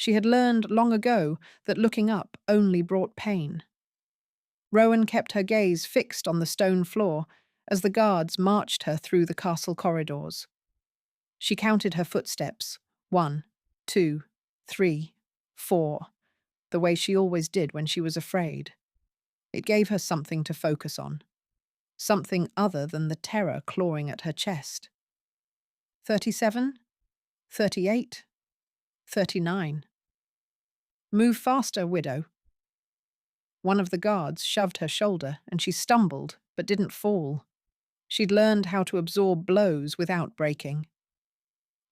She had learned long ago that looking up only brought pain. Rowan kept her gaze fixed on the stone floor as the guards marched her through the castle corridors. She counted her footsteps, 1, 2, 3, 4, the way she always did when she was afraid. It gave her something to focus on, something other than the terror clawing at her chest. 37, 38, 39. Move faster, widow. One of the guards shoved her shoulder and she stumbled but didn't fall. She'd learned how to absorb blows without breaking.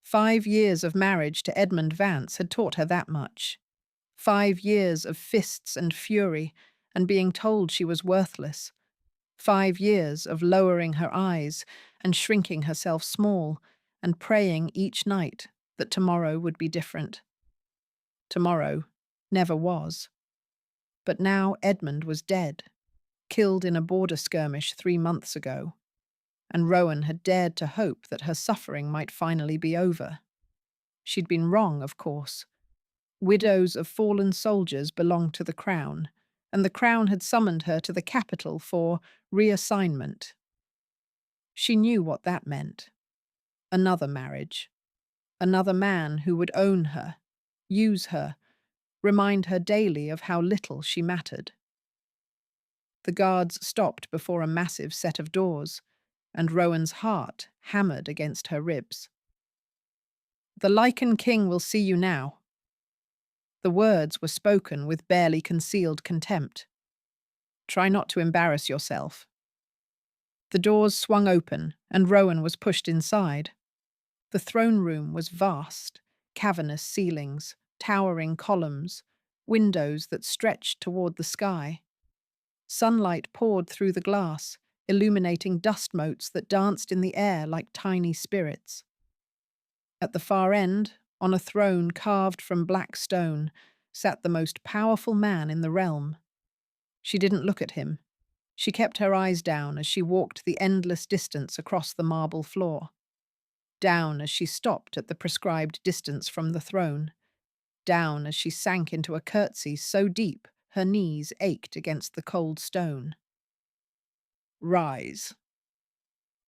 5 years of marriage to Edmund Vance had taught her that much. 5 years of fists and fury and being told she was worthless. 5 years of lowering her eyes and shrinking herself small and praying each night that tomorrow would be different. Tomorrow never was. But now Edmund was dead, killed in a border skirmish 3 months ago, and Rowan had dared to hope that her suffering might finally be over. She'd been wrong, of course. Widows of fallen soldiers belonged to the Crown, and the Crown had summoned her to the capital for reassignment. She knew what that meant. Another marriage. Another man who would own her, use her, remind her daily of how little she mattered. The guards stopped before a massive set of doors, and Rowan's heart hammered against her ribs. "The Lycan king will see you now." The words were spoken with barely concealed contempt. "Try not to embarrass yourself." The doors swung open, and Rowan was pushed inside. The throne room was vast, cavernous ceilings, towering columns, windows that stretched toward the sky. Sunlight poured through the glass, illuminating dust motes that danced in the air like tiny spirits. At the far end, on a throne carved from black stone, sat the most powerful man in the realm. She didn't look at him. She kept her eyes down as she walked the endless distance across the marble floor. Down as she stopped at the prescribed distance from the throne. Down as she sank into a curtsy so deep her knees ached against the cold stone. "Rise."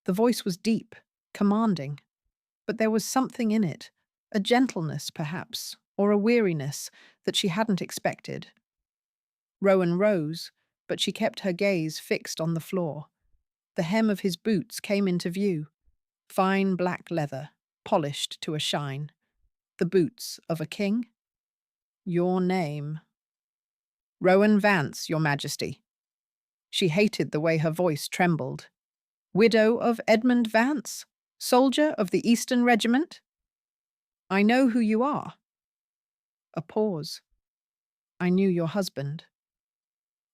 The voice was deep, commanding, but there was something in it, a gentleness perhaps, or a weariness that she hadn't expected. Rowan rose, but she kept her gaze fixed on the floor. The hem of his boots came into view. Fine black leather, polished to a shine. The boots of a king? "Your name." "Rowan Vance, Your Majesty." She hated the way her voice trembled. "Widow of Edmund Vance? Soldier of the Eastern Regiment?" "I know who you are." A pause. "I knew your husband."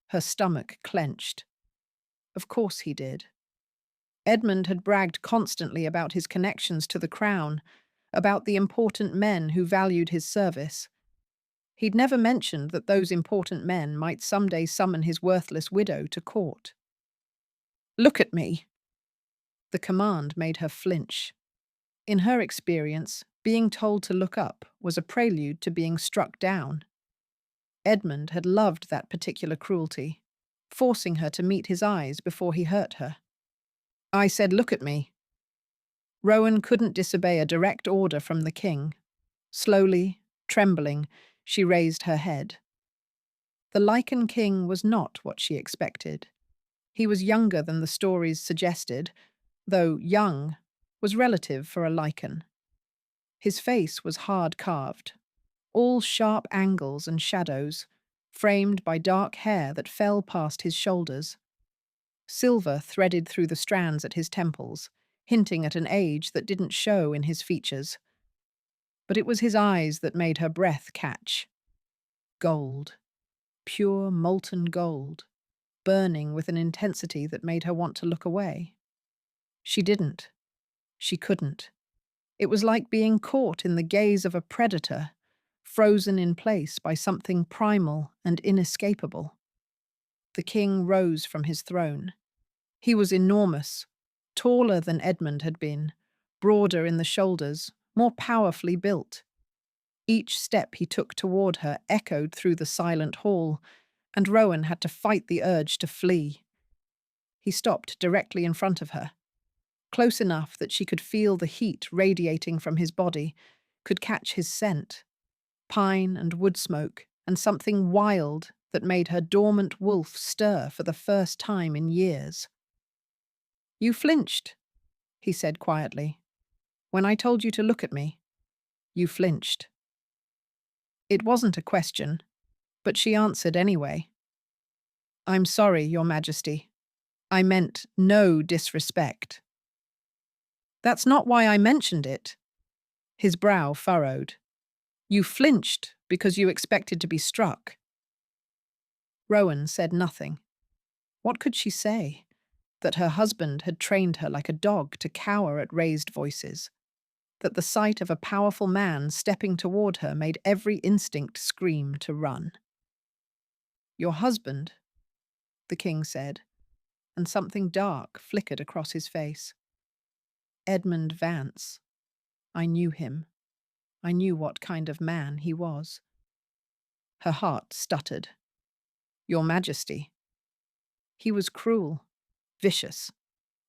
Her stomach clenched. Of course he did. Edmund had bragged constantly about his connections to the Crown, about the important men who valued his service. He'd never mentioned that those important men might someday summon his worthless widow to court. "Look at me." The command made her flinch. In her experience, being told to look up was a prelude to being struck down. Edmund had loved that particular cruelty, forcing her to meet his eyes before he hurt her. "I said look at me." Rowan couldn't disobey a direct order from the king. Slowly, trembling, she raised her head. The Lycan king was not what she expected. He was younger than the stories suggested, though young was relative for a Lycan. His face was hard-carved, all sharp angles and shadows, framed by dark hair that fell past his shoulders. Silver threaded through the strands at his temples, hinting at an age that didn't show in his features. But it was his eyes that made her breath catch. Gold. Pure molten gold, burning with an intensity that made her want to look away. She didn't. She couldn't. It was like being caught in the gaze of a predator, frozen in place by something primal and inescapable. The king rose from his throne. He was enormous, taller than Edmund had been, broader in the shoulders, more powerfully built. Each step he took toward her echoed through the silent hall, and Rowan had to fight the urge to flee. He stopped directly in front of her, close enough that she could feel the heat radiating from his body, could catch his scent, pine and wood smoke, and something wild that made her dormant wolf stir for the first time in years. "You flinched," he said quietly. "When I told you to look at me, you flinched." It wasn't a question, but she answered anyway. "I'm sorry, Your Majesty. I meant no disrespect." "That's not why I mentioned it." His brow furrowed. "You flinched because you expected to be struck." Rowan said nothing. What could she say? That her husband had trained her like a dog to cower at raised voices. That the sight of a powerful man stepping toward her made every instinct scream to run. "Your husband," the king said, and something dark flickered across his face. "Edmund Vance. I knew him. I knew what kind of man he was." Her heart stuttered. "Your Majesty." He was cruel, vicious,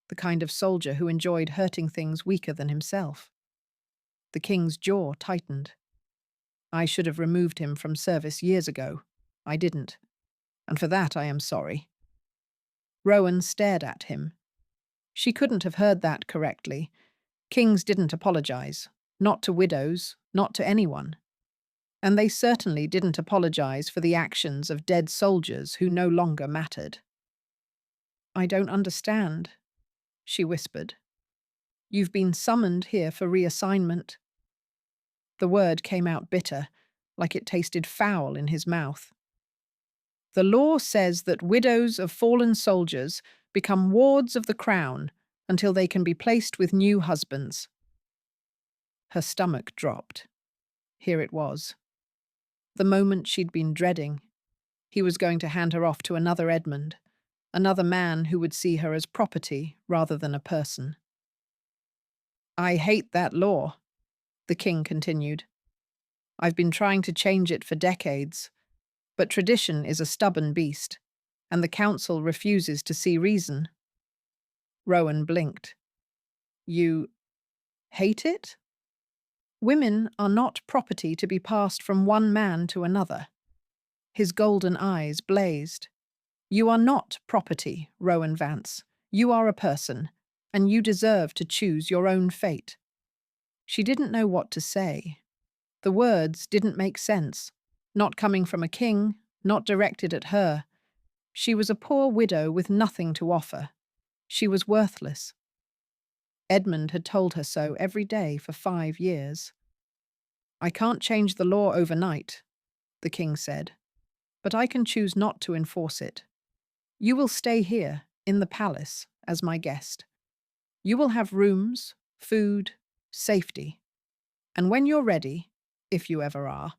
the kind of soldier who enjoyed hurting things weaker than himself. The king's jaw tightened. "I should have removed him from service years ago. I didn't. And for that I am sorry." Rowan stared at him. She couldn't have heard that correctly. Kings didn't apologize. Not to widows, not to anyone. And they certainly didn't apologize for the actions of dead soldiers who no longer mattered. "I don't understand," she whispered. "You've been summoned here for reassignment." The word came out bitter, like it tasted foul in his mouth. "The law says that widows of fallen soldiers become wards of the crown until they can be placed with new husbands." Her stomach dropped. Here it was. The moment she'd been dreading. He was going to hand her off to another Edmund, another man who would see her as property rather than a person. "I hate that law," the king continued. "I've been trying to change it for decades, but tradition is a stubborn beast, and the council refuses to see reason." Rowan blinked. "You hate it?" "Women are not property to be passed from one man to another." His golden eyes blazed. "You are not property, Rowan Vance. You are a person, and you deserve to choose your own fate." She didn't know what to say. The words didn't make sense, not coming from a king, not directed at her. She was a poor widow with nothing to offer. She was worthless. Edmund had told her so every day for 5 years. "I can't change the law overnight," the king said, "but I can choose not to enforce it. You will stay here, in the palace, as my guest. You will have rooms, food, safety. And when you're ready, if you ever are,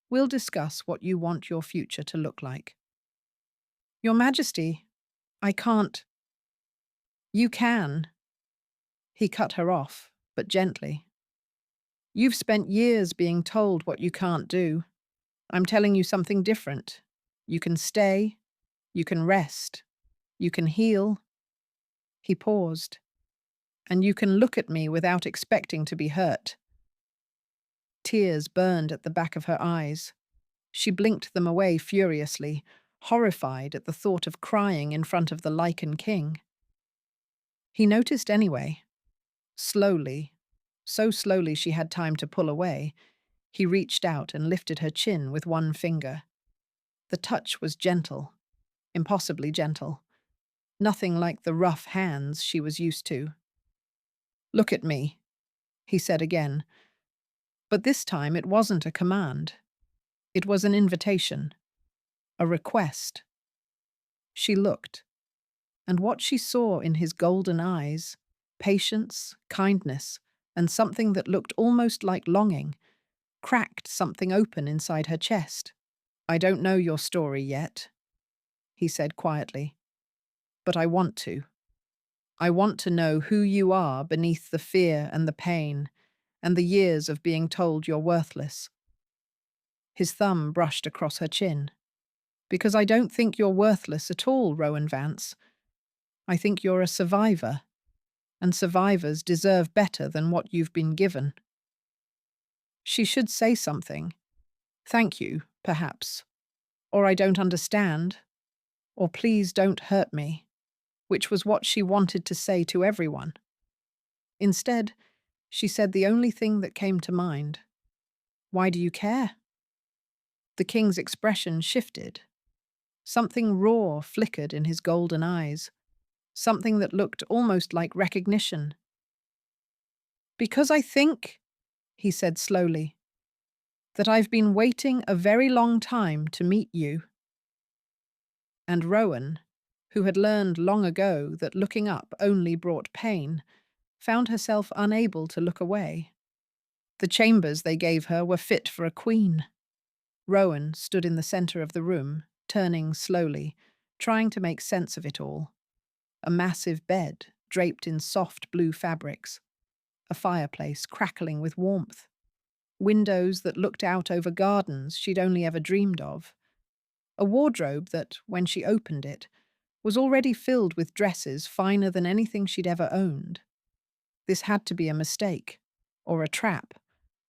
we'll discuss what you want your future to look like." "Your Majesty, I can't." "You can." He cut her off, but gently. "You've spent years being told what you can't do. I'm telling you something different. You can stay, you can rest, you can heal." He paused. "And you can look at me without expecting to be hurt." Tears burned at the back of her eyes. She blinked them away furiously, horrified at the thought of crying in front of the Lycan king. He noticed anyway. Slowly, so slowly she had time to pull away, he reached out and lifted her chin with one finger. The touch was gentle, impossibly gentle. Nothing like the rough hands she was used to. "Look at me," he said again. But this time it wasn't a command. It was an invitation, a request. She looked, and what she saw in his golden eyes, patience, kindness, and something that looked almost like longing, cracked something open inside her chest. "I don't know your story yet," he said quietly, "but I want to. I want to know who you are beneath the fear and the pain, and the years of being told you're worthless. His thumb brushed across her chin. "Because I don't think you're worthless at all, Rowan Vance. I think you're a survivor, and survivors deserve better than what you've been given." She should say something. Thank you, perhaps. Or I don't understand. Or please don't hurt me, which was what she wanted to say to everyone. Instead, she said the only thing that came to mind. "Why do you care?" The king's expression shifted. Something raw flickered in his golden eyes, something that looked almost like recognition. "Because I think," he said slowly, "that I've been waiting a very long time to meet you." And Rowan, who had learned long ago that looking up only brought pain, found herself unable to look away. The chambers they gave her were fit for a queen. Rowan stood in the center of the room, turning slowly, trying to make sense of it all. A massive bed, draped in soft blue fabrics. A fireplace crackling with warmth. Windows that looked out over gardens she'd only ever dreamed of. A wardrobe that, when she opened it, was already filled with dresses finer than anything she'd ever owned. This had to be a mistake, or a trap,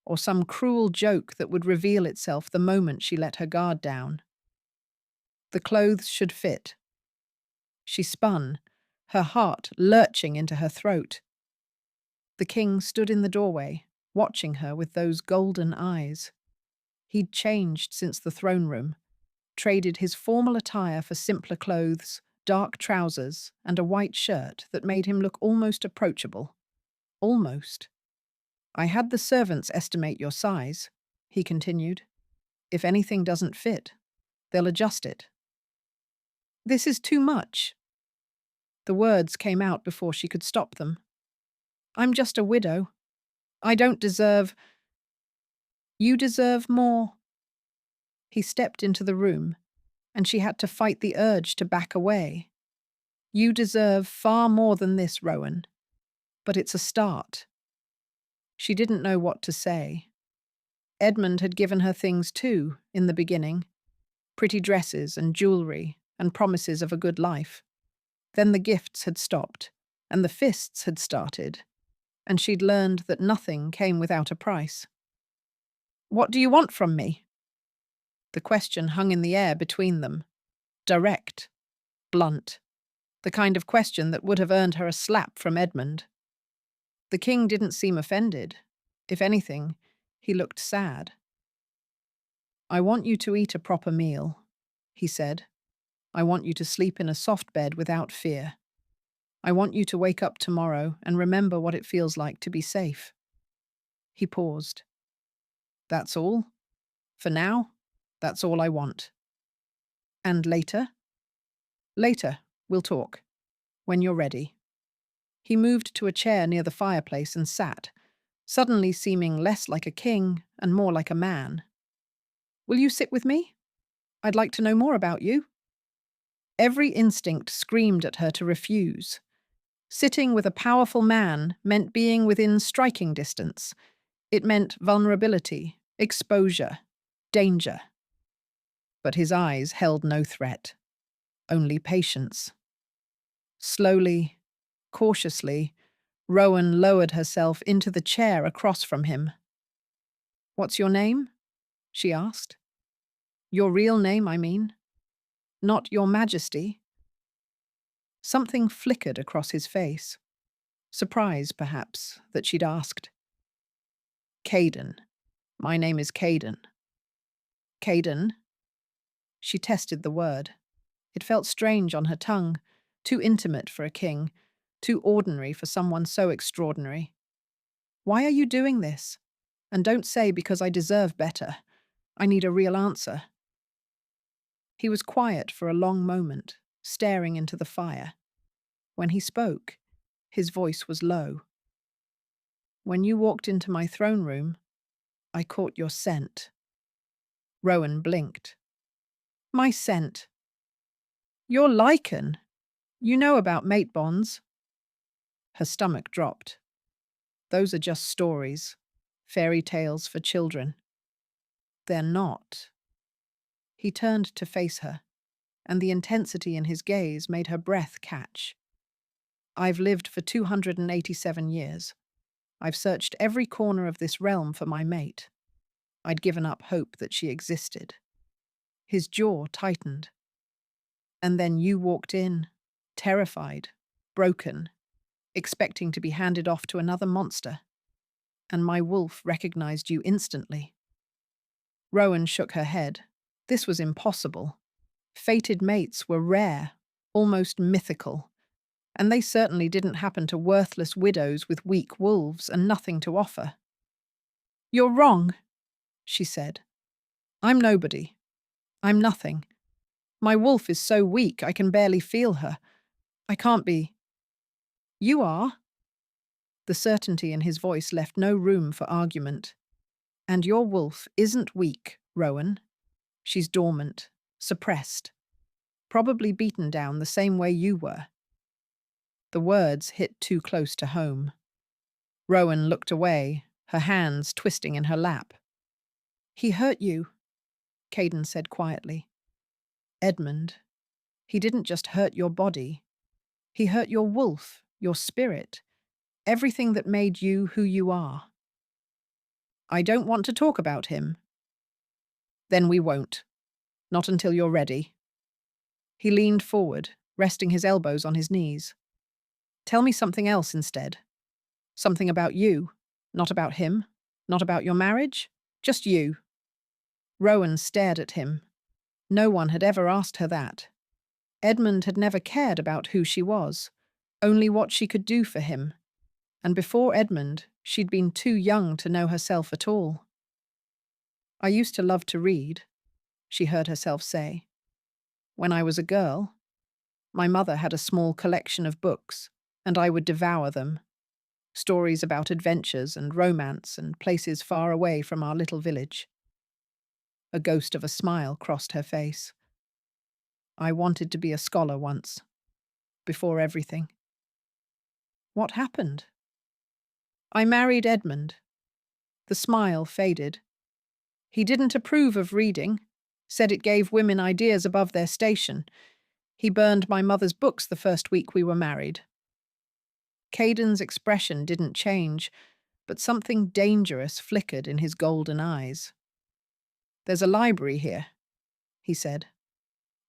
or some cruel joke that would reveal itself the moment she let her guard down. The clothes should fit. She spun, her heart lurching into her throat. The king stood in the doorway, watching her with those golden eyes. He'd changed since the throne room, traded his formal attire for simpler clothes, dark trousers, and a white shirt that made him look almost approachable. Almost. "I had the servants estimate your size," he continued. "If anything doesn't fit, they'll adjust it." "This is too much." The words came out before she could stop them. "I'm just a widow. I don't deserve—" "You deserve more." He stepped into the room, and she had to fight the urge to back away. "You deserve far more than this, Rowan. But it's a start." She didn't know what to say. Edmund had given her things too, in the beginning. Pretty dresses and jewelry and promises of a good life. Then the gifts had stopped, and the fists had started, and she'd learned that nothing came without a price. "What do you want from me?" The question hung in the air between them. Direct. Blunt. The kind of question that would have earned her a slap from Edmund. The king didn't seem offended. If anything, he looked sad. "I want you to eat a proper meal," he said. "I want you to sleep in a soft bed without fear. I want you to wake up tomorrow and remember what it feels like to be safe." He paused. "That's all? For now, that's all I want." "And later?" "Later, we'll talk. When you're ready." He moved to a chair near the fireplace and sat, suddenly seeming less like a king and more like a man. "Will you sit with me? I'd like to know more about you." Every instinct screamed at her to refuse. Sitting with a powerful man meant being within striking distance. It meant vulnerability, exposure, danger. But his eyes held no threat, only patience. Slowly, cautiously, Rowan lowered herself into the chair across from him. "What's your name?" she asked. "Your real name, I mean. Not Your Majesty." Something flickered across his face. Surprise, perhaps, that she'd asked. "Caden. My name is Caden." "Caden?" She tested the word. It felt strange on her tongue, too intimate for a king, too ordinary for someone so extraordinary. "Why are you doing this? And don't say because I deserve better. I need a real answer." He was quiet for a long moment, staring into the fire. When he spoke, his voice was low. "When you walked into my throne room, I caught your scent." Rowan blinked. "My scent? You're Lycan. You know about mate bonds." Her stomach dropped. "Those are just stories. Fairy tales for children." They're not. He turned to face her, and the intensity in his gaze made her breath catch. I've lived for 287 years. I've searched every corner of this realm for my mate. I'd given up hope that she existed. His jaw tightened. And then you walked in, terrified, broken, expecting to be handed off to another monster. And my wolf recognized you instantly. Rowan shook her head. This was impossible. Fated mates were rare, almost mythical, and they certainly didn't happen to worthless widows with weak wolves and nothing to offer. You're wrong, she said. I'm nobody. I'm nothing. My wolf is so weak I can barely feel her. I can't be. You are? The certainty in his voice left no room for argument. And your wolf isn't weak, Rowan. She's dormant, suppressed, probably beaten down the same way you were. The words hit too close to home. Rowan looked away, her hands twisting in her lap. He hurt you, Caden said quietly. Edmund, he didn't just hurt your body. He hurt your wolf, your spirit, everything that made you who you are. I don't want to talk about him. Then we won't. Not until you're ready. He leaned forward, resting his elbows on his knees. Tell me something else instead. Something about you, not about him, not about your marriage, just you. Rowan stared at him. No one had ever asked her that. Edmund had never cared about who she was, only what she could do for him. And before Edmund, she'd been too young to know herself at all. I used to love to read, she heard herself say. When I was a girl, my mother had a small collection of books, and I would devour them. Stories about adventures and romance and places far away from our little village. A ghost of a smile crossed her face. I wanted to be a scholar once, before everything. What happened? I married Edmund. The smile faded. He didn't approve of reading, said it gave women ideas above their station. He burned my mother's books the first week we were married. Caden's expression didn't change, but something dangerous flickered in his golden eyes. There's a library here, he said.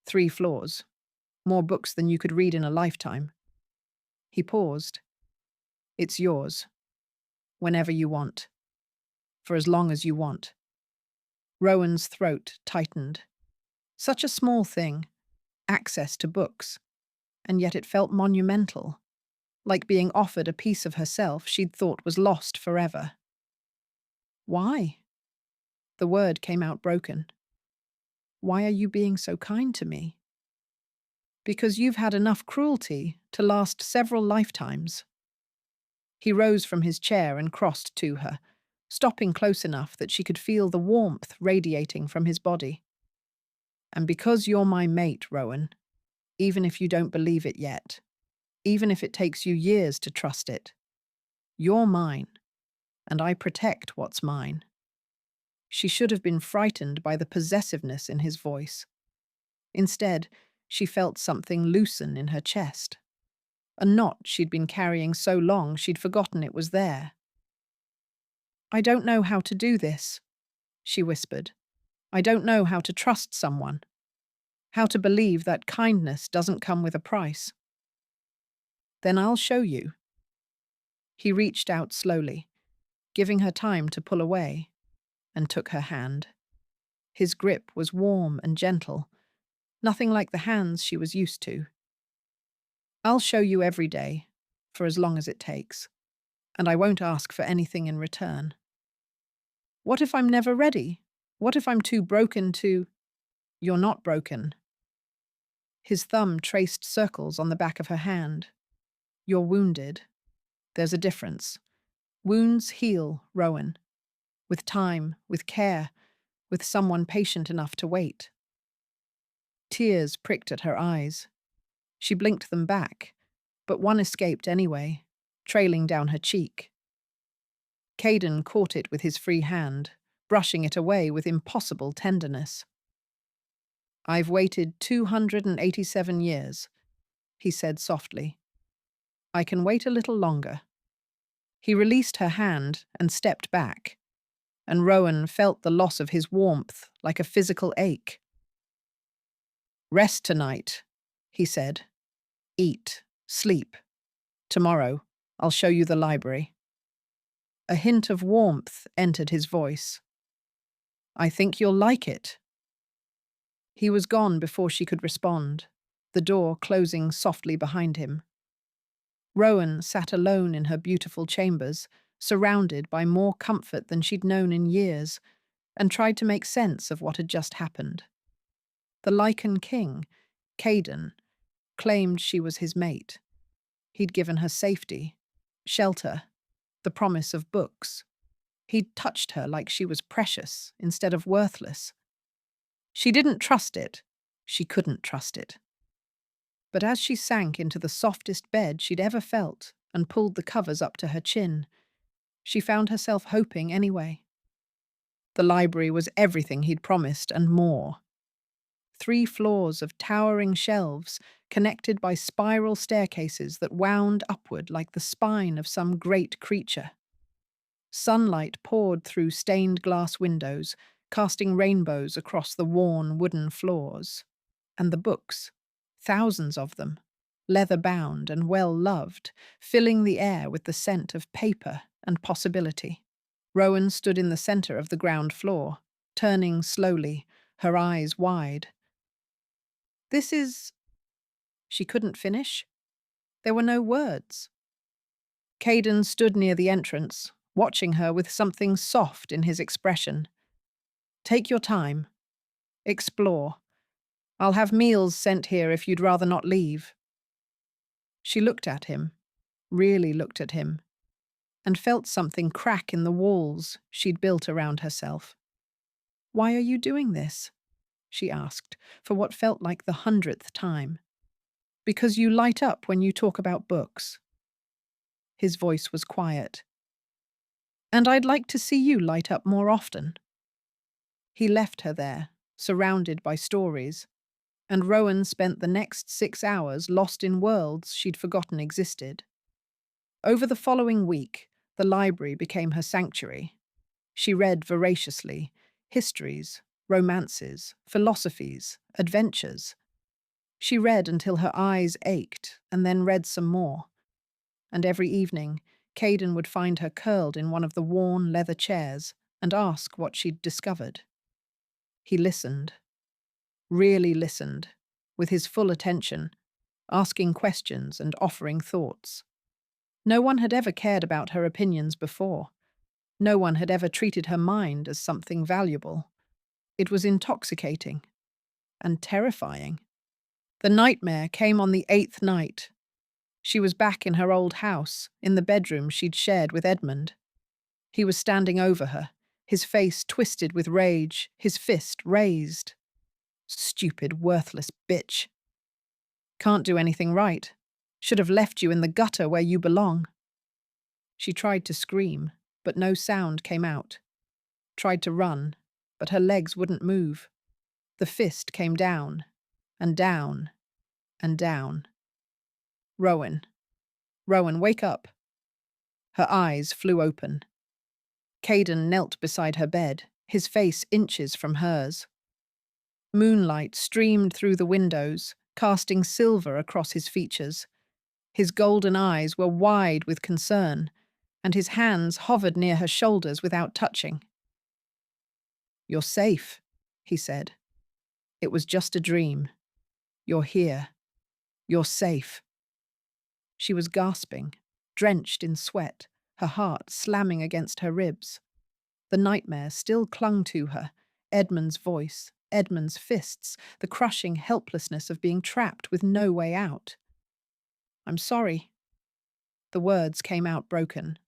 3 floors. More books than you could read in a lifetime. He paused. It's yours. Whenever you want. For as long as you want. Rowan's throat tightened. Such a small thing. Access to books. And yet it felt monumental. Like being offered a piece of herself she'd thought was lost forever. Why? The word came out broken. Why are you being so kind to me? Because you've had enough cruelty to last several lifetimes. He rose from his chair and crossed to her, stopping close enough that she could feel the warmth radiating from his body. And because you're my mate, Rowan, even if you don't believe it yet, even if it takes you years to trust it, you're mine, and I protect what's mine. She should have been frightened by the possessiveness in his voice. Instead, she felt something loosen in her chest. A knot she'd been carrying so long she'd forgotten it was there. I don't know how to do this, she whispered. I don't know how to trust someone. How to believe that kindness doesn't come with a price. Then I'll show you. He reached out slowly, giving her time to pull away, and took her hand. His grip was warm and gentle, nothing like the hands she was used to. I'll show you every day, for as long as it takes, and I won't ask for anything in return. What if I'm never ready? What if I'm too broken to... You're not broken. His thumb traced circles on the back of her hand. You're wounded. There's a difference. Wounds heal, Rowan. With time, with care, with someone patient enough to wait. Tears pricked at her eyes. She blinked them back, but one escaped anyway, trailing down her cheek. Caden caught it with his free hand, brushing it away with impossible tenderness. "I've waited 287 years," he said softly. "I can wait a little longer." He released her hand and stepped back, and Rowan felt the loss of his warmth like a physical ache. "Rest tonight," he said. "Eat, sleep. Tomorrow, I'll show you the library." A hint of warmth entered his voice. "I think you'll like it." He was gone before she could respond, the door closing softly behind him. Rowan sat alone in her beautiful chambers, surrounded by more comfort than she'd known in years, and tried to make sense of what had just happened. The Lycan king, Caden, claimed she was his mate. He'd given her safety, shelter, the promise of books. He'd touched her like she was precious instead of worthless. She didn't trust it. She couldn't trust it. But as she sank into the softest bed she'd ever felt and pulled the covers up to her chin, she found herself hoping anyway. The library was everything he'd promised and more. 3 floors of towering shelves connected by spiral staircases that wound upward like the spine of some great creature. Sunlight poured through stained glass windows, casting rainbows across the worn wooden floors. And the books, thousands of them, leather-bound and well-loved, filling the air with the scent of paper and possibility. Rowan stood in the center of the ground floor, turning slowly, her eyes wide. "This is—" She couldn't finish. There were no words. Caden stood near the entrance, watching her with something soft in his expression. "Take your time. Explore. I'll have meals sent here if you'd rather not leave." She looked at him, really looked at him, and felt something crack in the walls she'd built around herself. "Why are you doing this?" she asked, for what felt like the 100th time. "Because you light up when you talk about books." His voice was quiet. "And I'd like to see you light up more often." He left her there, surrounded by stories, and Rowan spent the next 6 hours lost in worlds she'd forgotten existed. Over the following week, the library became her sanctuary. She read voraciously, histories, romances, philosophies, adventures. She read until her eyes ached, and then read some more. And every evening, Caden would find her curled in one of the worn leather chairs and ask what she'd discovered. He listened, really listened, with his full attention, asking questions and offering thoughts. No one had ever cared about her opinions before. No one had ever treated her mind as something valuable. It was intoxicating and terrifying. The nightmare came on the 8th night. She was back in her old house, in the bedroom she'd shared with Edmund. He was standing over her, his face twisted with rage, his fist raised. "Stupid, worthless bitch. Can't do anything right. Should have left you in the gutter where you belong." She tried to scream, but no sound came out. Tried to run, but her legs wouldn't move. The fist came down, and down, and down. "Rowan. Rowan, wake up." Her eyes flew open. Caden knelt beside her bed, his face inches from hers. Moonlight streamed through the windows, casting silver across his features. His golden eyes were wide with concern, and his hands hovered near her shoulders without touching. "You're safe," he said. "It was just a dream. You're here. You're safe." She was gasping, drenched in sweat, her heart slamming against her ribs. The nightmare still clung to her, Edmund's voice, Edmund's fists, the crushing helplessness of being trapped with no way out. "I'm sorry." The words came out broken.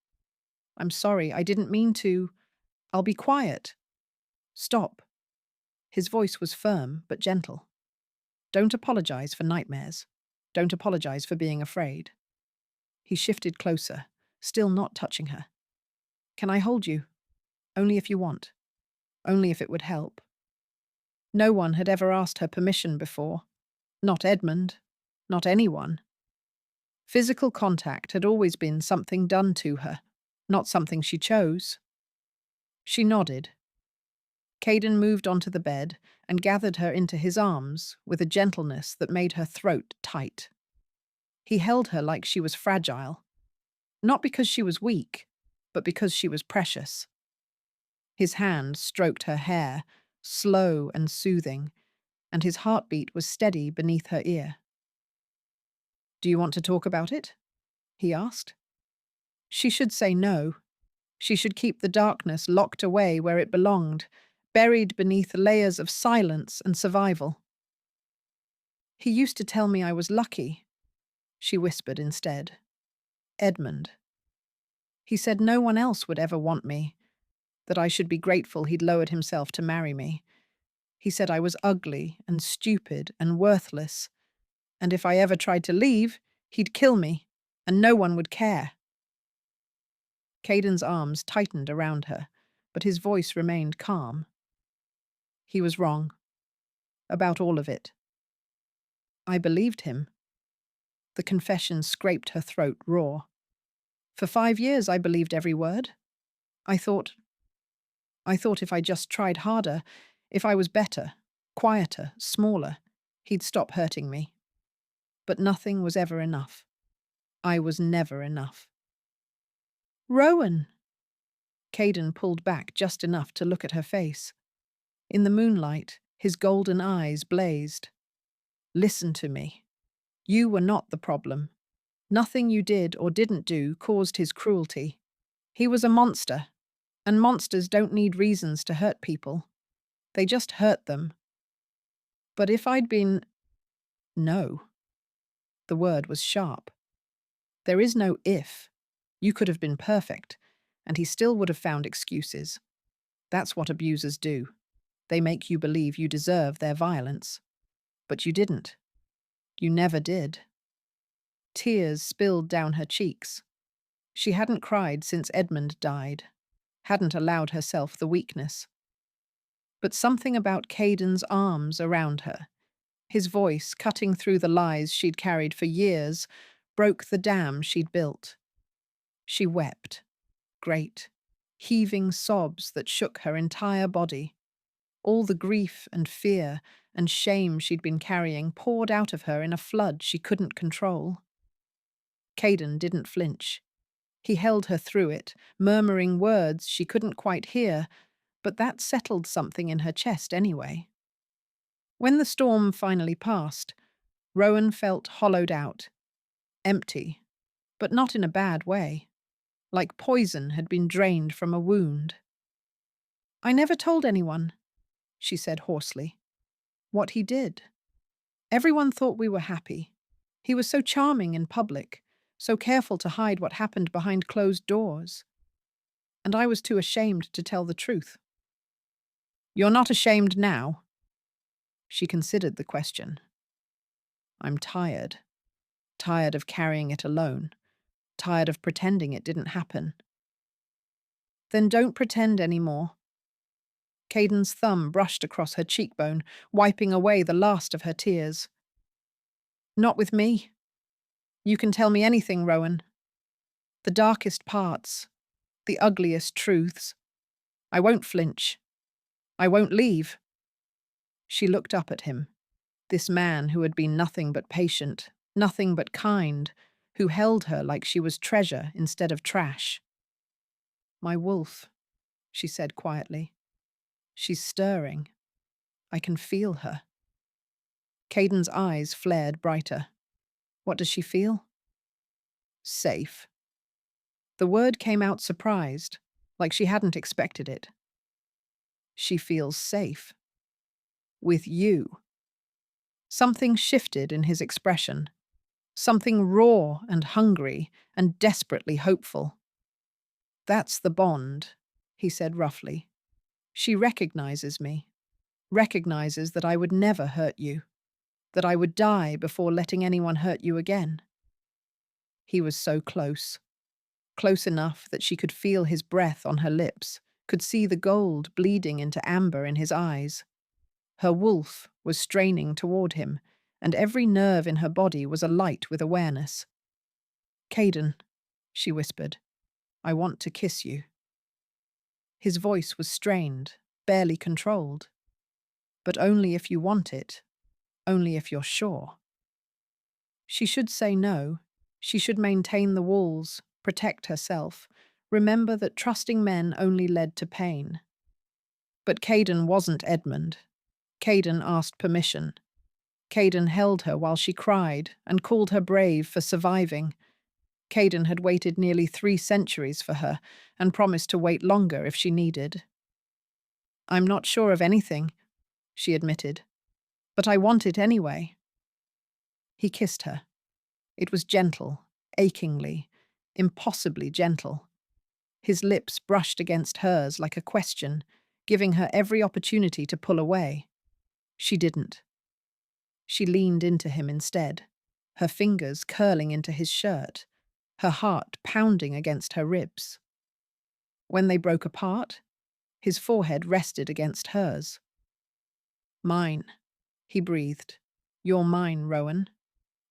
"I'm sorry, I didn't mean to. I'll be quiet." "Stop." His voice was firm but gentle. "Don't apologize for nightmares. Don't apologize for being afraid." He shifted closer, still not touching her. "Can I hold you? Only if you want." only if it would help. No one had ever asked her permission before. Not Edmund. Not anyone. Physical contact had always been something done to her, not something she chose. She nodded. Caden moved onto the bed and gathered her into his arms with a gentleness that made her throat tight. He held her like she was fragile, not because she was weak, but because she was precious. His hand stroked her hair, slow and soothing, and his heartbeat was steady beneath her ear. "Do you want to talk about it?" he asked. She should say no. She should keep the darkness locked away where it belonged, buried beneath layers of silence and survival. "He used to tell me I was lucky," she whispered instead. "Edmund. He said no one else would ever want me, that I should be grateful he'd lowered himself to marry me. He said I was ugly and stupid and worthless, and if I ever tried to leave, he'd kill me, and no one would care." Caden's arms tightened around her, but his voice remained calm. He was wrong. About all of it. I believed him. The confession scraped her throat raw. For 5 years I believed every word. I thought if I just tried harder, if I was better, quieter, smaller, he'd stop hurting me. But nothing was ever enough. I was never enough. "Rowan!" Caden pulled back just enough to look at her face. In the moonlight, his golden eyes blazed. "Listen to me. You were not the problem. Nothing you did or didn't do caused his cruelty. He was a monster, and monsters don't need reasons to hurt people. They just hurt them. But if I'd been—" No. The word was sharp. There is no if. You could have been perfect, and he still would have found excuses. That's what abusers do. They make you believe you deserve their violence. But you didn't. You never did. Tears spilled down her cheeks. She hadn't cried since Edmund died, hadn't allowed herself the weakness. But something about Caden's arms around her, his voice cutting through the lies she'd carried for years, broke the dam she'd built. She wept, great, heaving sobs that shook her entire body. All the grief and fear and shame she'd been carrying poured out of her in a flood she couldn't control. Caden didn't flinch. He held her through it, murmuring words she couldn't quite hear, but that settled something in her chest anyway. When the storm finally passed, Rowan felt hollowed out, empty, but not in a bad way, like poison had been drained from a wound. "I never told anyone," she said hoarsely, "what he did. Everyone thought we were happy. He was so charming in public, so careful to hide what happened behind closed doors. And I was too ashamed to tell the truth." "You're not ashamed now?" She considered the question. "I'm tired. Tired of carrying it alone. Tired of pretending it didn't happen." "Then don't pretend anymore." Caden's thumb brushed across her cheekbone, wiping away the last of her tears. "Not with me. You can tell me anything, Rowan. The darkest parts, the ugliest truths. I won't flinch. I won't leave." She looked up at him, this man who had been nothing but patient, nothing but kind, who held her like she was treasure instead of trash. "My wolf," she said quietly. "She's stirring. I can feel her." Caden's eyes flared brighter. What does she feel? Safe. The word came out surprised, like she hadn't expected it. She feels safe. With you. Something shifted in his expression. Something raw and hungry and desperately hopeful. "That's the bond," he said roughly. "She recognizes me. Recognizes that I would never hurt you. That I would die before letting anyone hurt you again." He was so close. Close enough that she could feel his breath on her lips, could see the gold bleeding into amber in his eyes. Her wolf was straining toward him, and every nerve in her body was alight with awareness. "Caden," she whispered, "I want to kiss you." His voice was strained, barely controlled. "But only if you want it, only if you're sure." She should say no. She should maintain the walls, protect herself, remember that trusting men only led to pain. But Caden wasn't Edmund. Caden asked permission. Caden held her while she cried and called her brave for surviving. Caden had waited nearly 3 centuries for her and promised to wait longer if she needed. "I'm not sure of anything," she admitted, "but I want it anyway." He kissed her. It was gentle, achingly, impossibly gentle. His lips brushed against hers like a question, giving her every opportunity to pull away. She didn't. She leaned into him instead, her fingers curling into his shirt, her heart pounding against her ribs. When they broke apart, his forehead rested against hers. "Mine," he breathed. "You're mine, Rowan,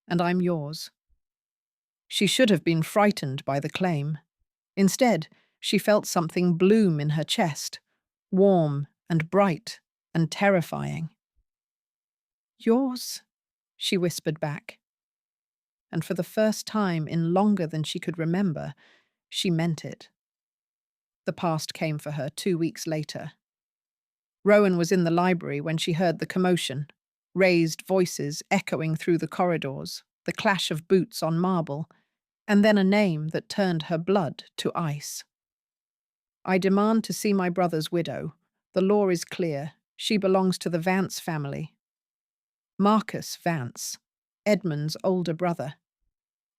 and I'm yours." She should have been frightened by the claim. Instead, she felt something bloom in her chest, warm and bright and terrifying. "Yours," she whispered back. And for the first time in longer than she could remember, she meant it. The past came for her 2 weeks later. Rowan was in the library when she heard the commotion, raised voices echoing through the corridors, the clash of boots on marble, and then a name that turned her blood to ice. "I demand to see my brother's widow. The law is clear. She belongs to the Vance family." Marcus Vance, Edmund's older brother.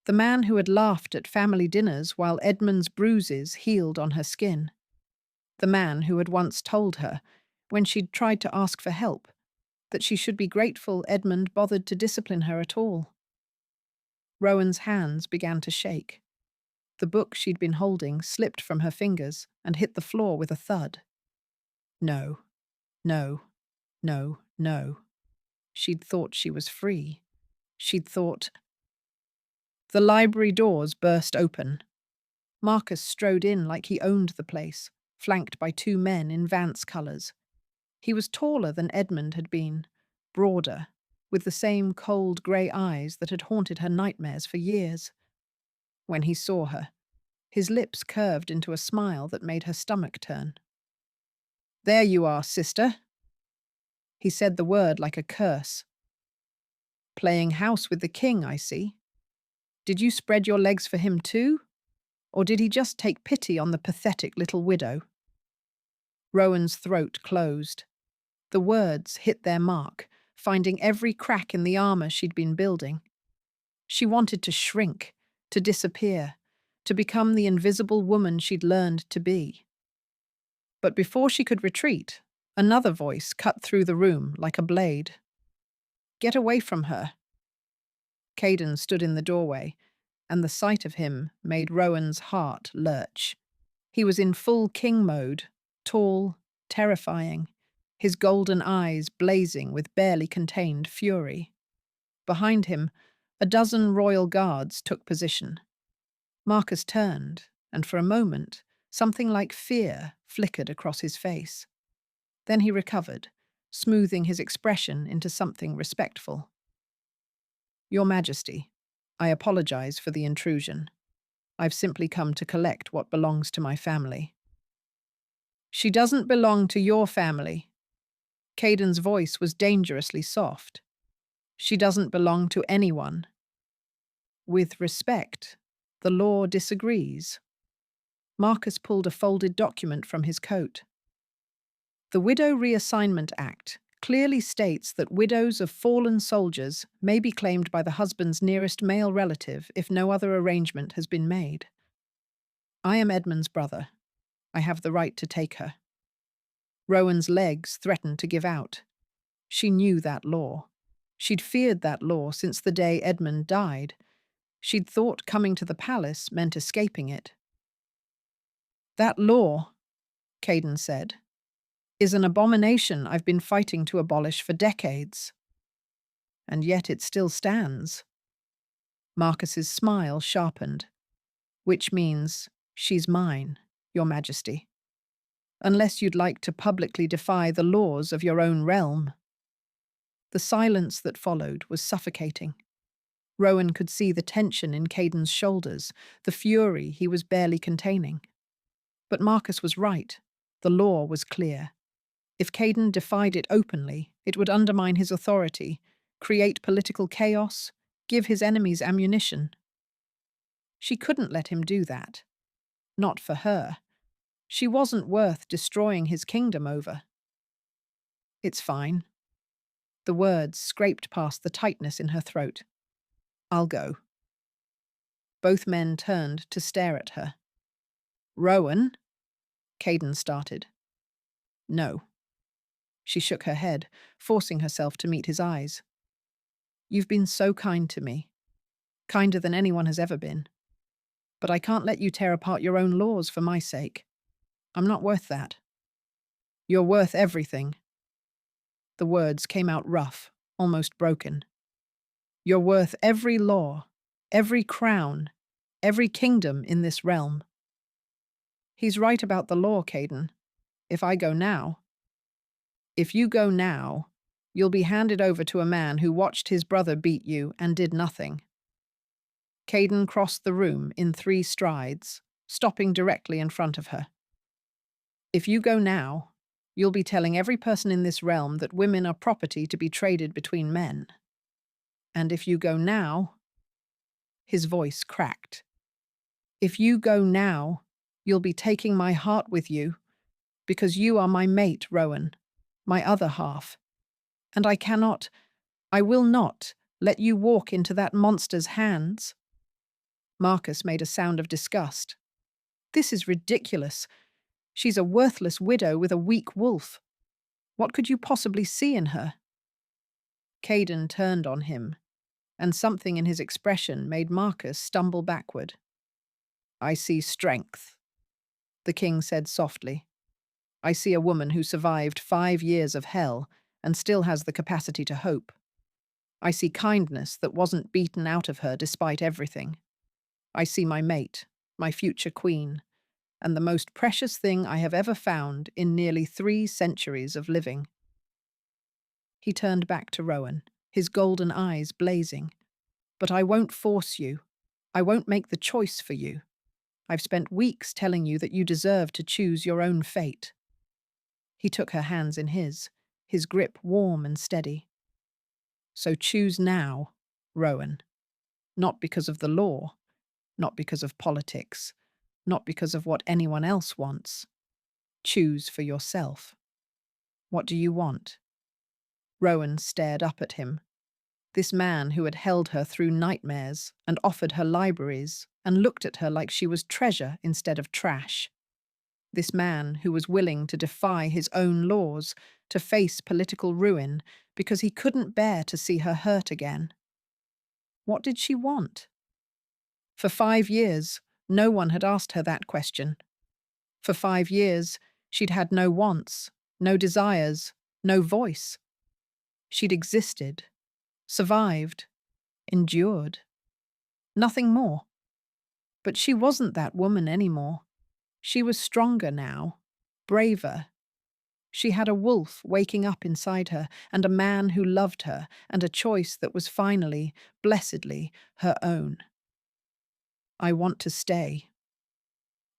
The man who had laughed at family dinners while Edmund's bruises healed on her skin. The man who had once told her, when she'd tried to ask for help, that she should be grateful Edmund bothered to discipline her at all. Rowan's hands began to shake. The book she'd been holding slipped from her fingers and hit the floor with a thud. No, no, no, no. She'd thought she was free. She'd thought... The library doors burst open. Marcus strode in like he owned the place, flanked by 2 men in Vance colours. He was taller than Edmund had been, broader, with the same cold grey eyes that had haunted her nightmares for years. When he saw her, his lips curved into a smile that made her stomach turn. "There you are, sister." He said the word like a curse. "Playing house with the king, I see. Did you spread your legs for him too? Or did he just take pity on the pathetic little widow?" Rowan's throat closed. The words hit their mark, finding every crack in the armor she'd been building. She wanted to shrink, to disappear, to become the invisible woman she'd learned to be. But before she could retreat, another voice cut through the room like a blade. "Get away from her." Caden stood in the doorway, and the sight of him made Rowan's heart lurch. He was in full king mode, tall, terrifying, his golden eyes blazing with barely contained fury. Behind him, a dozen royal guards took position. Marcus turned, and for a moment, something like fear flickered across his face. Then he recovered, smoothing his expression into something respectful. "Your Majesty, I apologize for the intrusion. I've simply come to collect what belongs to my family." "She doesn't belong to your family." Caden's voice was dangerously soft. "She doesn't belong to anyone." "With respect, the law disagrees." Marcus pulled a folded document from his coat. "The Widow Reassignment Act clearly states that widows of fallen soldiers may be claimed by the husband's nearest male relative if no other arrangement has been made. I am Edmund's brother. I have the right to take her." Rowan's legs threatened to give out. She knew that law. She'd feared that law since the day Edmund died. She'd thought coming to the palace meant escaping it. "That law," Caden said, is an abomination I've been fighting to abolish for decades. And yet it still stands. Marcus's smile sharpened, which means, she's mine, Your Majesty. Unless you'd like to publicly defy the laws of your own realm. The silence that followed was suffocating. Rowan could see the tension in Caden's shoulders, the fury he was barely containing. But Marcus was right. The law was clear. If Caden defied it openly, it would undermine his authority, create political chaos, give his enemies ammunition. She couldn't let him do that. Not for her. She wasn't worth destroying his kingdom over. It's fine. The words scraped past the tightness in her throat. I'll go. Both men turned to stare at her. Rowan? Caden started. No. She shook her head, forcing herself to meet his eyes. You've been so kind to me. Kinder than anyone has ever been. But I can't let you tear apart your own laws for my sake. I'm not worth that. You're worth everything. The words came out rough, almost broken. You're worth every law, every crown, every kingdom in this realm. He's right about the law, Caden. If I go now... If you go now, you'll be handed over to a man who watched his brother beat you and did nothing. Caden crossed the room in 3 strides, stopping directly in front of her. If you go now, you'll be telling every person in this realm that women are property to be traded between men. And if you go now... His voice cracked. If you go now, you'll be taking my heart with you, because you are my mate, Rowan, my other half. And I will not, let you walk into that monster's hands. Marcus made a sound of disgust. This is ridiculous. She's a worthless widow with a weak wolf. What could you possibly see in her? Caden turned on him, and something in his expression made Marcus stumble backward. I see strength, the king said softly. I see a woman who survived 5 years of hell and still has the capacity to hope. I see kindness that wasn't beaten out of her despite everything. I see my mate, my future queen, and the most precious thing I have ever found in nearly 3 centuries of living. He turned back to Rowan, his golden eyes blazing. But I won't force you. I won't make the choice for you. I've spent weeks telling you that you deserve to choose your own fate. He took her hands in his grip warm and steady. So choose now, Rowan. Not because of the law, not because of politics, not because of what anyone else wants. Choose for yourself. What do you want? Rowan stared up at him. This man who had held her through nightmares and offered her libraries and looked at her like she was treasure instead of trash. This man who was willing to defy his own laws, to face political ruin, because he couldn't bear to see her hurt again. What did she want? For 5 years, no one had asked her that question. For 5 years, she'd had no wants, no desires, no voice. She'd existed, survived, endured. Nothing more. But she wasn't that woman anymore. She was stronger now, braver. She had a wolf waking up inside her, and a man who loved her, and a choice that was finally, blessedly, her own. I want to stay.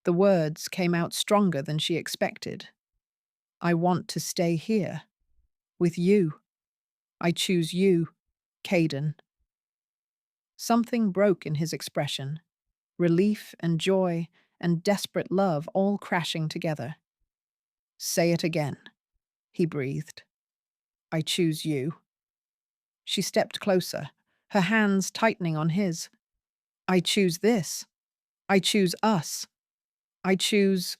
The words came out stronger than she expected. I want to stay here, with you. I choose you, Caden. Something broke in his expression, relief and joy and desperate love all crashing together. Say it again, he breathed. I choose you. She stepped closer, her hands tightening on his. I choose this. I choose us. I choose...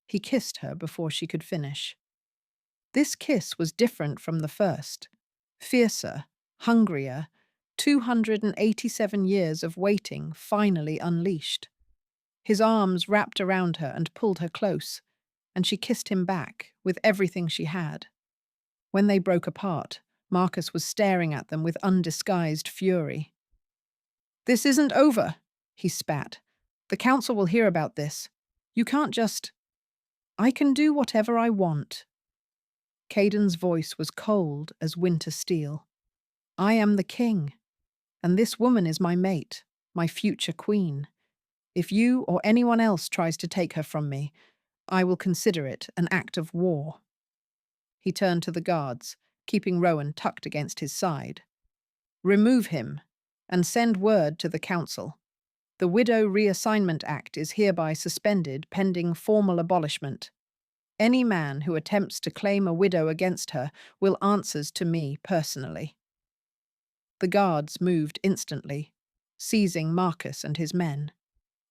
He kissed her before she could finish. This kiss was different from the first. Fiercer, hungrier, 287 years of waiting finally unleashed. His arms wrapped around her and pulled her close, and she kissed him back with everything she had. When they broke apart, Marcus was staring at them with undisguised fury. "This isn't over," he spat. "The council will hear about this. You can't just—" "I can do whatever I want." Caden's voice was cold as winter steel. "I am the king, and this woman is my mate, my future queen. If you or anyone else tries to take her from me, I will consider it an act of war." He turned to the guards, keeping Rowan tucked against his side. "Remove him, and send word to the council. The Widow Reassignment Act is hereby suspended pending formal abolishment. Any man who attempts to claim a widow against her will answer to me personally." The guards moved instantly, seizing Marcus and his men.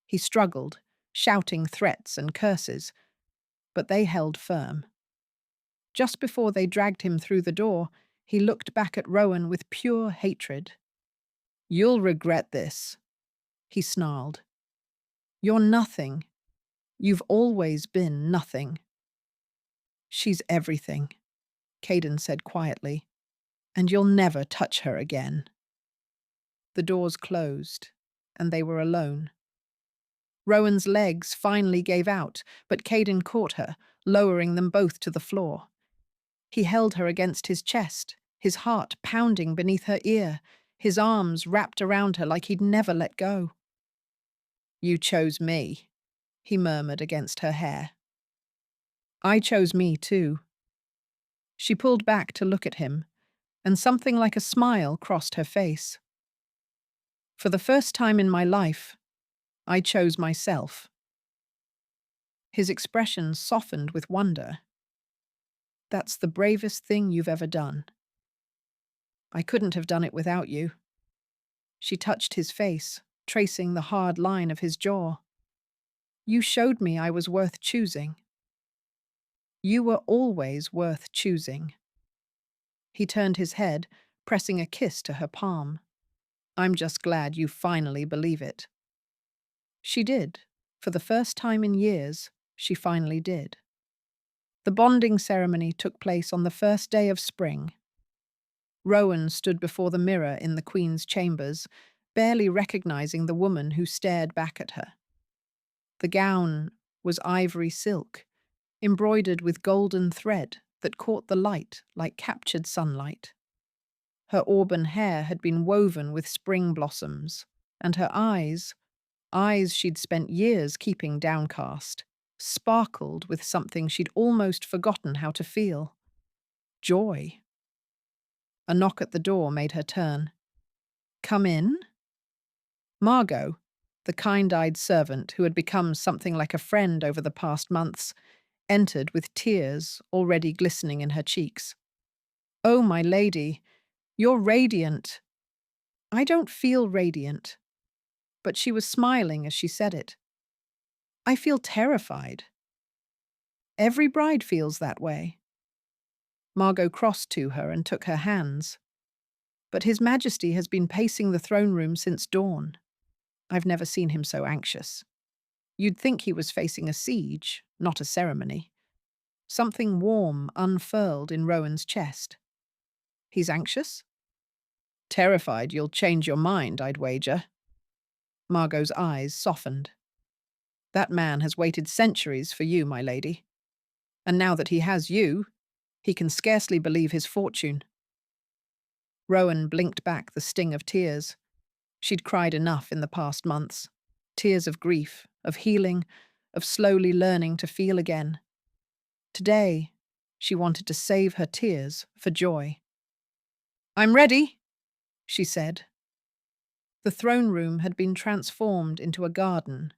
He struggled, shouting threats and curses, but they held firm. Just before they dragged him through the door, he looked back at Rowan with pure hatred. "You'll regret this," he snarled. "You're nothing. You've always been nothing." "She's everything," Caden said quietly, "and you'll never touch her again." The doors closed, and they were alone. Rowan's legs finally gave out, but Caden caught her, lowering them both to the floor. He held her against his chest, his heart pounding beneath her ear, his arms wrapped around her like he'd never let go. "You chose me," he murmured against her hair. "I chose me too." She pulled back to look at him, and something like a smile crossed her face. "For the first time in my life, I chose myself." His expression softened with wonder. "That's the bravest thing you've ever done." "I couldn't have done it without you." She touched his face, tracing the hard line of his jaw. "You showed me I was worth choosing." "You were always worth choosing." He turned his head, pressing a kiss to her palm. "I'm just glad you finally believe it." She did. For the first time in years, she finally did. The bonding ceremony took place on the first day of spring. Rowan stood before the mirror in the Queen's chambers, barely recognizing the woman who stared back at her. The gown was ivory silk, embroidered with golden thread that caught the light like captured sunlight. Her auburn hair had been woven with spring blossoms, and her eyes she'd spent years keeping downcast, sparkled with something she'd almost forgotten how to feel. Joy. A knock at the door made her turn. "Come in?" Margot, the kind-eyed servant who had become something like a friend over the past months, entered with tears already glistening in her cheeks. "Oh, my lady, you're radiant." "I don't feel radiant." But she was smiling as she said it. "I feel terrified." "Every bride feels that way." Margot crossed to her and took her hands. "But His Majesty has been pacing the throne room since dawn. I've never seen him so anxious. You'd think he was facing a siege, not a ceremony." Something warm unfurled in Rowan's chest. "He's anxious?" "Terrified you'll change your mind, I'd wager." Margot's eyes softened. "That man has waited centuries for you, my lady. And now that he has you, he can scarcely believe his fortune." Rowan blinked back the sting of tears. She'd cried enough in the past months. Tears of grief, of healing, of slowly learning to feel again. Today, she wanted to save her tears for joy. "I'm ready," she said. The throne room had been transformed into a garden.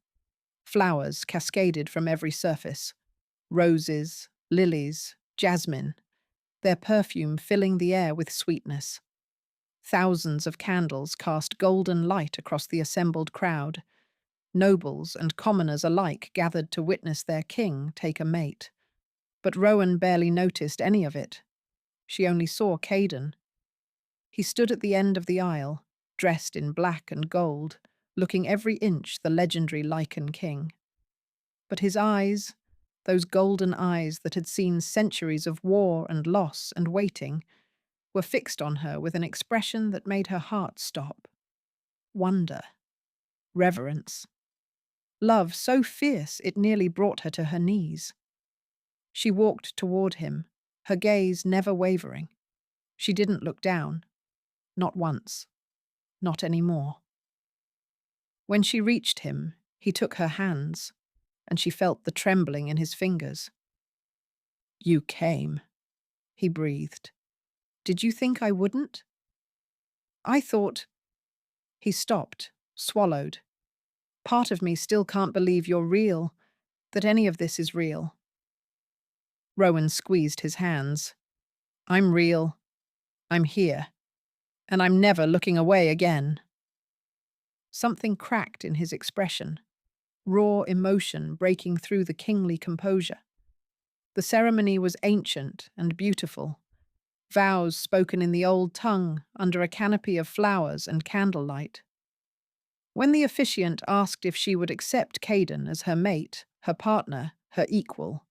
Flowers cascaded from every surface. Roses, lilies, jasmine, their perfume filling the air with sweetness. Thousands of candles cast golden light across the assembled crowd. Nobles and commoners alike gathered to witness their king take a mate. But Rowan barely noticed any of it. She only saw Caden. He stood at the end of the aisle, dressed in black and gold, looking every inch the legendary Lycan king. But his eyes, Those golden eyes that had seen centuries of war and loss and waiting were fixed on her with an expression that made her heart stop. Wonder, reverence, love so fierce it nearly brought her to her knees. She walked toward him, her gaze never wavering. She didn't look down, not once, not any more. When she reached him, he took her hands, and she felt the trembling in his fingers. "You came," he breathed. "Did you think I wouldn't?" "I thought—" He stopped, swallowed. "Part of me still can't believe you're real, that any of this is real." Rowan squeezed his hands. "I'm real. I'm here. And I'm never looking away again." Something cracked in his expression, raw emotion breaking through the kingly composure. The ceremony was ancient and beautiful, vows spoken in the old tongue under a canopy of flowers and candlelight. When the officiant asked if she would accept Caden as her mate, her partner, her equal,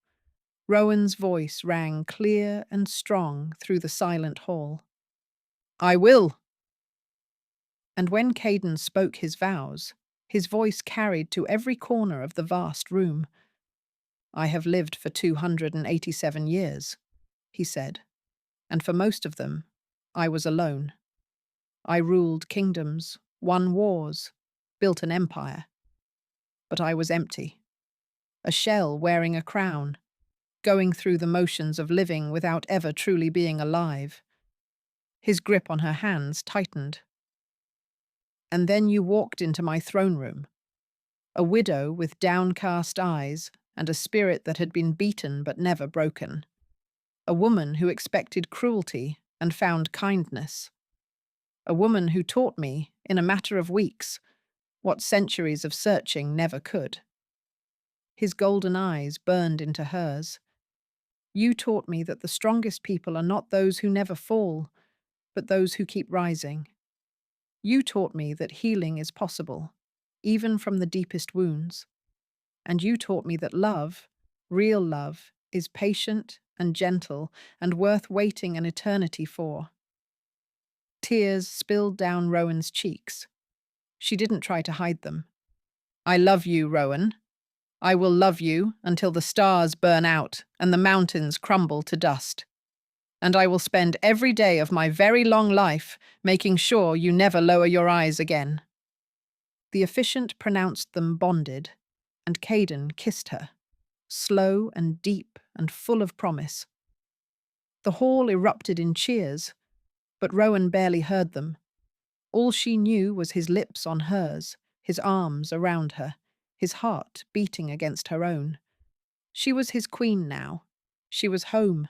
Rowan's voice rang clear and strong through the silent hall. "I will." And when Caden spoke his vows, his voice carried to every corner of the vast room. "I have lived for 287 years," he said, "and for most of them, I was alone. I ruled kingdoms, won wars, built an empire. But I was empty, a shell wearing a crown, going through the motions of living without ever truly being alive." His grip on her hands tightened. "And then you walked into my throne room, a widow with downcast eyes and a spirit that had been beaten but never broken. A woman who expected cruelty and found kindness. A woman who taught me, in a matter of weeks, what centuries of searching never could." His golden eyes burned into hers. "You taught me that the strongest people are not those who never fall, but those who keep rising. You taught me that healing is possible, even from the deepest wounds. And you taught me that love, real love, is patient and gentle and worth waiting an eternity for." Tears spilled down Rowan's cheeks. She didn't try to hide them. "I love you, Rowan. I will love you until the stars burn out and the mountains crumble to dust. And I will spend every day of my very long life making sure you never lower your eyes again." The officiant pronounced them bonded, and Caden kissed her, slow and deep and full of promise. The hall erupted in cheers, but Rowan barely heard them. All she knew was his lips on hers, his arms around her, his heart beating against her own. She was his queen now. She was home.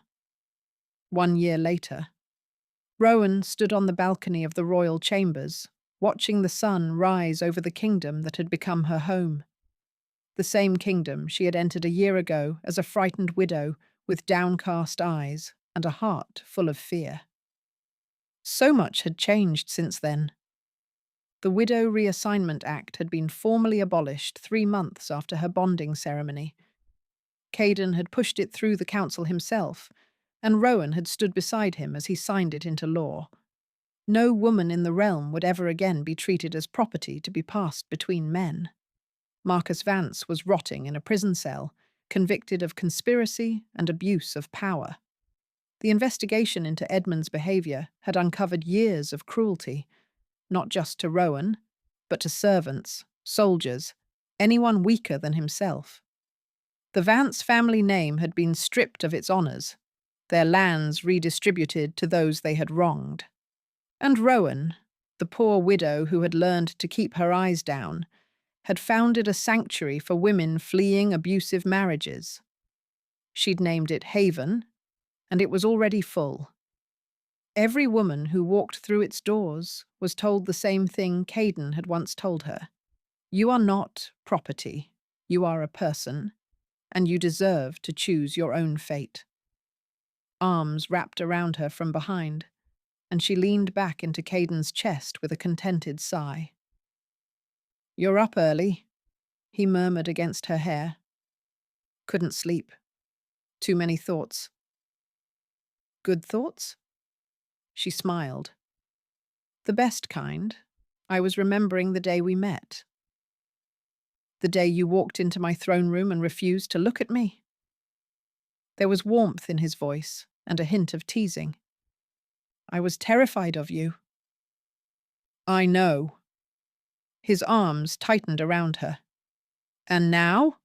1 year later, Rowan stood on the balcony of the royal chambers, watching the sun rise over the kingdom that had become her home. The same kingdom she had entered a year ago as a frightened widow with downcast eyes and a heart full of fear. So much had changed since then. The Widow Reassignment Act had been formally abolished 3 months after her bonding ceremony. Caden had pushed it through the council himself, and Rowan had stood beside him as he signed it into law. No woman in the realm would ever again be treated as property to be passed between men. Marcus Vance was rotting in a prison cell, convicted of conspiracy and abuse of power. The investigation into Edmund's behaviour had uncovered years of cruelty, not just to Rowan, but to servants, soldiers, anyone weaker than himself. The Vance family name had been stripped of its honours, their lands redistributed to those they had wronged. And Rowan, the poor widow who had learned to keep her eyes down, had founded a sanctuary for women fleeing abusive marriages. She'd named it Haven, and it was already full. Every woman who walked through its doors was told the same thing Caden had once told her. You are not property. You are a person, and you deserve to choose your own fate. Arms wrapped around her from behind, and she leaned back into Caden's chest with a contented sigh. You're up early, he murmured against her hair. Couldn't sleep. Too many thoughts. Good thoughts? She smiled. The best kind. I was remembering the day we met. The day you walked into my throne room and refused to look at me. There was warmth in his voice and a hint of teasing. I was terrified of you. I know. His arms tightened around her. And now?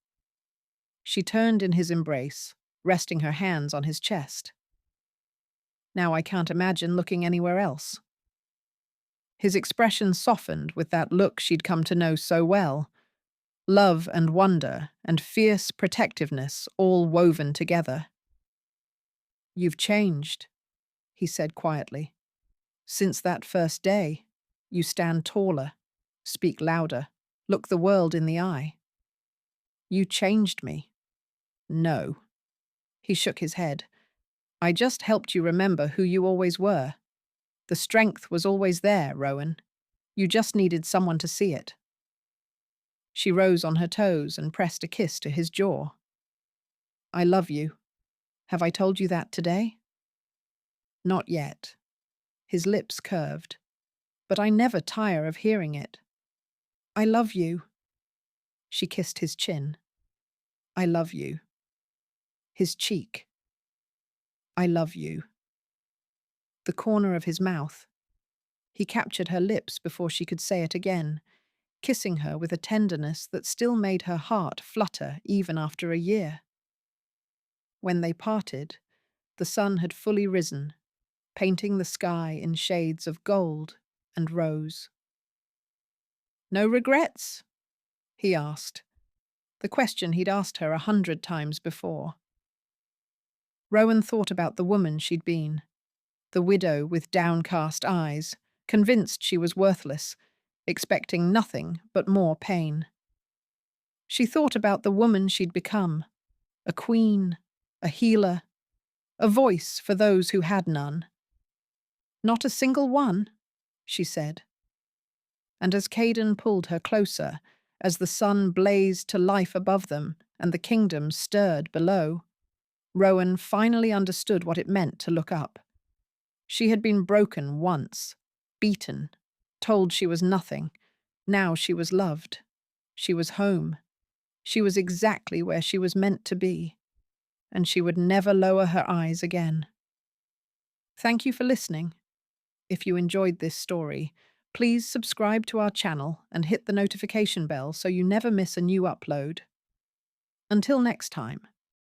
She turned in his embrace, resting her hands on his chest. Now I can't imagine looking anywhere else. His expression softened with that look she'd come to know so well. Love and wonder and fierce protectiveness all woven together. You've changed, he said quietly. Since that first day, you stand taller, speak louder, look the world in the eye. You changed me. No. He shook his head. I just helped you remember who you always were. The strength was always there, Rowan. You just needed someone to see it. She rose on her toes and pressed a kiss to his jaw. I love you. Have I told you that today? Not yet. His lips curved. But I never tire of hearing it. I love you. She kissed his chin. I love you. His cheek. I love you. The corner of his mouth. He captured her lips before she could say it again, kissing her with a tenderness that still made her heart flutter even after a year. When they parted, the sun had fully risen, painting the sky in shades of gold and rose. No regrets? He asked, the question he'd asked her 100 times before. Rowan thought about the woman she'd been, the widow with downcast eyes, convinced she was worthless, expecting nothing but more pain. She thought about the woman she'd become, a queen, a healer, a voice for those who had none. Not a single one, she said. And as Caden pulled her closer, as the sun blazed to life above them and the kingdom stirred below, Rowan finally understood what it meant to look up. She had been broken once, beaten, told she was nothing. Now she was loved. She was home. She was exactly where she was meant to be. And she would never lower her eyes again. Thank you for listening. If you enjoyed this story, please subscribe to our channel and hit the notification bell so you never miss a new upload. Until next time.